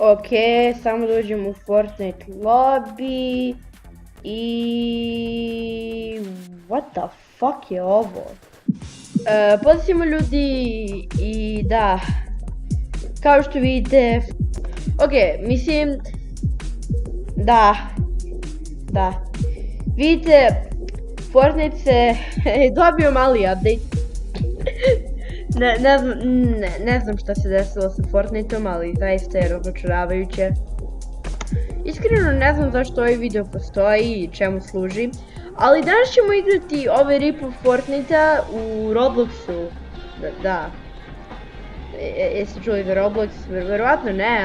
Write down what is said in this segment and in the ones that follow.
Ok, samo da uđem u Fortnite lobby i... What the fuck je ovo? Pozivamo ljudi i da, kao što vidite, ok, mislim, da, vidite, Fortnite se dobio mali update. Ne znam šta se desilo sa Fortniteom, ali zaista je razočaravajuće. Iskreno ne znam zašto ovaj video postoji i čemu služi, ali danas ćemo igrati ovaj rip-off Fortnite-a u Robloxu. Da. Jeste čuli za Roblox? Verovatno ne,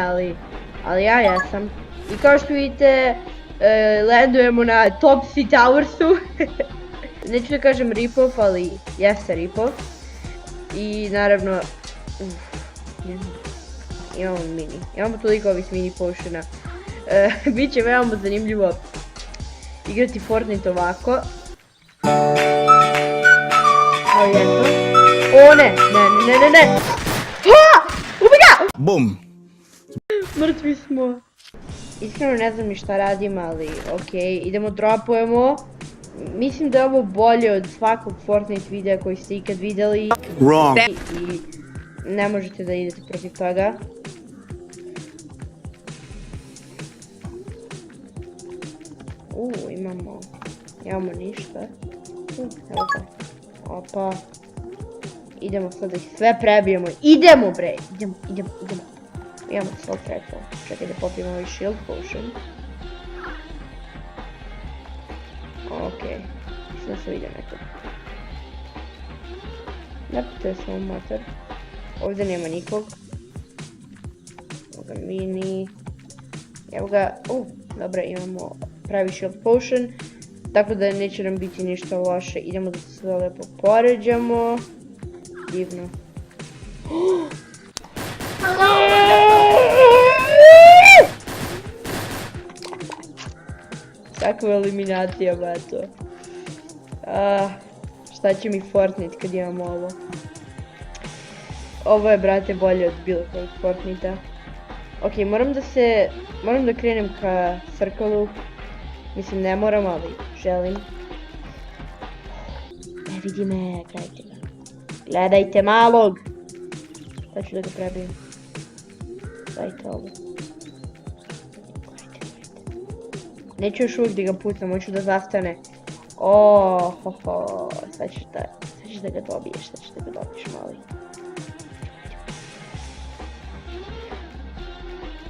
ali ja jesam. I kao što vidite, landujemo na Topsy Towersu. Neću da kažem rip-off, ali jeste rip-off. I naravno, imamo mini. Imamo toliko ovih mini potiona. Biće veoma zanimljivo igrati Fortnite ovako. O jedno. O ne. Ha! Ubij ga! Bum! Mrtvi smo. Iskreno ne znam ni šta radim, ali okej, idemo dropujemo. Mislim da je ovo bolje od svakog Fortnite videa koji ste ikad vidjeli. Wrong. I ne možete da idete protiv toga. Imamo ništa. Evo ga. Opa. Idemo sad da ih sve prebijemo. Idemo bre! Idemo. Imamo svog preko. Čekaj da popijemo ovaj shield potion. Okej. Mislim da se vidio nekog. To je samo motor. Ovdje nema nikog. Evo ga mini. Evo ga. Dobro, imamo pravi shield potion. Tako da neće nam biti ništa loše. Idemo da se sve lepo poređamo. Divno. Kakva eliminacija, bato. Šta će mi Fortnite kad imamo ovo? Ovo je, brate, bolje od bilo kojeg Fortnite-a. Ok, moram da krenem ka Circle-u. Mislim, ne moram, ali želim. Ne vidi me, gledajte ga. Gledajte malog! Sad ću da ga prebijem. Gledajte ovo. Neću još uvijek da ga pucam, hoću da zastane. Sad ćeš da ga dobiješ, mali.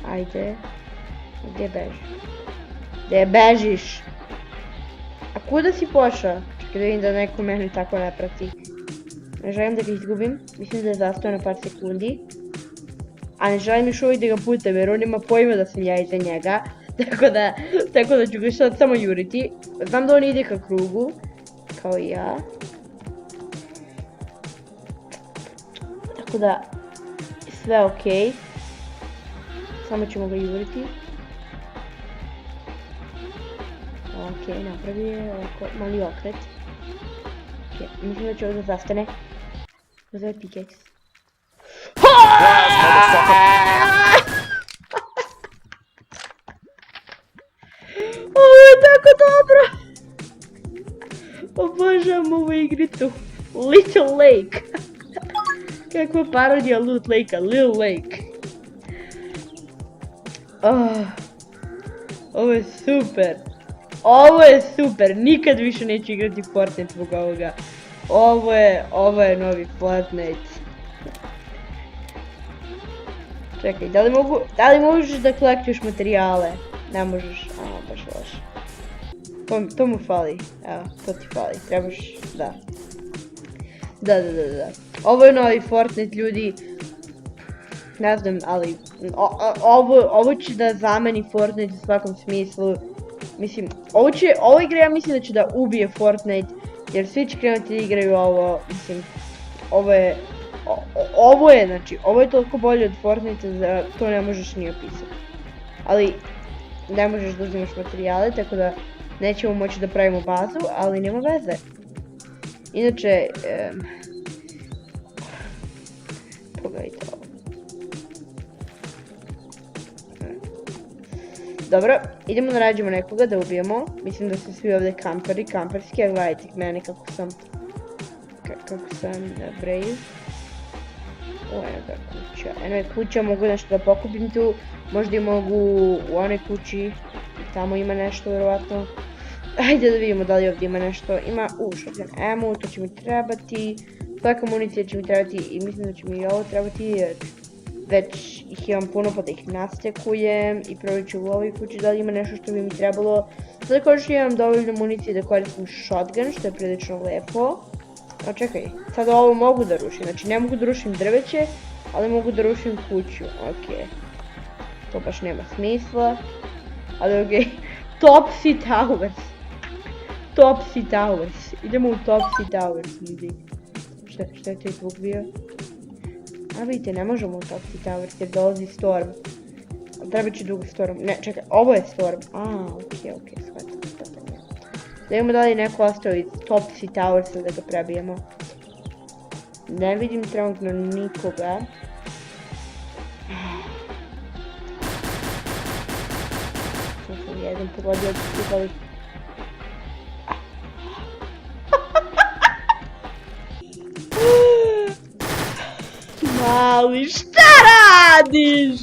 Ajde. Gdje bežiš? A kuda si pošao? Čekaj da vidim da neko mene tako ne prati. Ne želim da ga izgubim, mislim da je zastao na par sekundi. A ne želim još uvijek da ga pucam jer on ima pojma da sam ja iza njega. Tako da ću ga sad samo juriti. Znam da on ide ka krugu. Kao i ja. Tako da, sve okej. Samo ćemo ga juriti. Okej, napravi je ovako mali okret. Okej, mislim da će ovdje zastane. Uzeo je pickaxe. Ovo je tako dobro! Obožavam ovu igricu. Little Lake. Kakva parodija Loot Lake-a, Lil Lake. Ovo je super. Ovo je super. Nikad više neću igrati Fortnite zbog ovoga. Ovo je novi Fortnite. Čekaj, da li možeš da kolektuješ materijale? Ne možeš, baš loše. To mu fali, evo, to ti fali, trebaš, da. Da. Ovo je novi Fortnite, ljudi. Ne znam, ali ovo će da zameni Fortnite u svakom smislu. Mislim, ovo igra ja mislim da će da ubije Fortnite, jer svi će krenuti da igraju ovo, mislim, ovo je toliko bolje od Fortnite da to ne možeš ni opisati. Ali, ne možeš da uzimaš materijale, tako da nećemo moći da pravimo bazu, ali nema veze. Inače, pogledajte ovo. Dobro, idemo da nađemo nekoga da ubijemo. Mislim da su svi ovdje kamperski, a gledajte mene kako sam brave. Eno je kuća, mogu nešto da pokupim tu. Možda i mogu u onoj kući, tamo ima nešto vjerovatno. Ajde da vidimo da li ovdje ima nešto. Ima, shotgun ammo, to će mi trebati. Svaka municija će mi trebati i mislim da će mi i ovo trebati jer već ih imam puno pa da ih nastekujem i provjerit ću u ovoj kući da li ima nešto što bi mi trebalo. Sada koliko imam dovoljno municije da koristim shotgun što je prilično lepo. A čekaj, sada ovo mogu da rušim, znači ne mogu da rušim drveće, ali mogu da rušim kuću, okej. To baš nema smisla, ali okej. Topsy Towers, idemo u Topsy Towers, ljudi. Šta je to zvuk bio? A vidite, ne možemo u Topsy Towers jer dolazi Storm. Treba će dugo Storm, ne čekaj, ovo je Storm, okej, shvatim. Da imamo da li neko ostao iz Topsy Towersa da ga prebijemo. Ne vidim trenutno nikoga. Sam jedan pogodio od svih. Mali, šta radiš?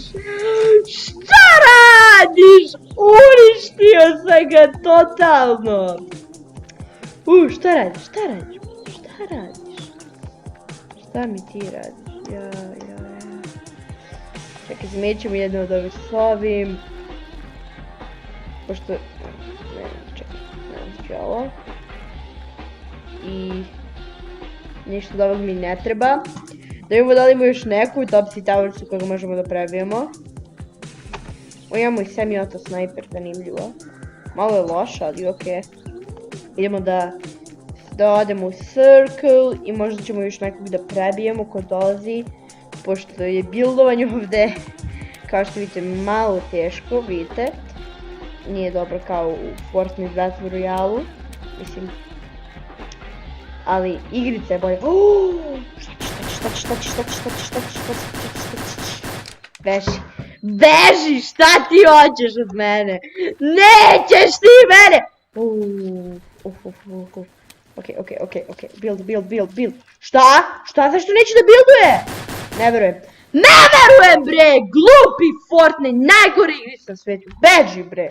Šta radiš? Uništio sam ga totalno. Šta radiš? Šta mi ti radiš? Čekaj, zmećemo jedno od ovih s ovim. Pošto... Čekaj, znači ovo. I... ništa od ovog mi ne treba. Da imamo da li ima još neku u Topsy Towersu koga možemo da prebijemo. Imamo i semi-auto sniper, zanimljivo. Malo je loša, ali okej. Idemo da odemo u circle i možda ćemo još nekog da prebijemo ko dolazi. Pošto je buildovanje ovdje, kao što vidite, malo teško, vidite. Nije dobro kao u Fortnite Battle Royale, mislim. Ali igrica je bolje. Beži, šta ti hoćeš od mene? Nećeš ti mene! Okej, build. Šta? Zašto neće da builduje? Ne verujem bre, glupi Fortnite, najgori igri na svijetu, beži bre!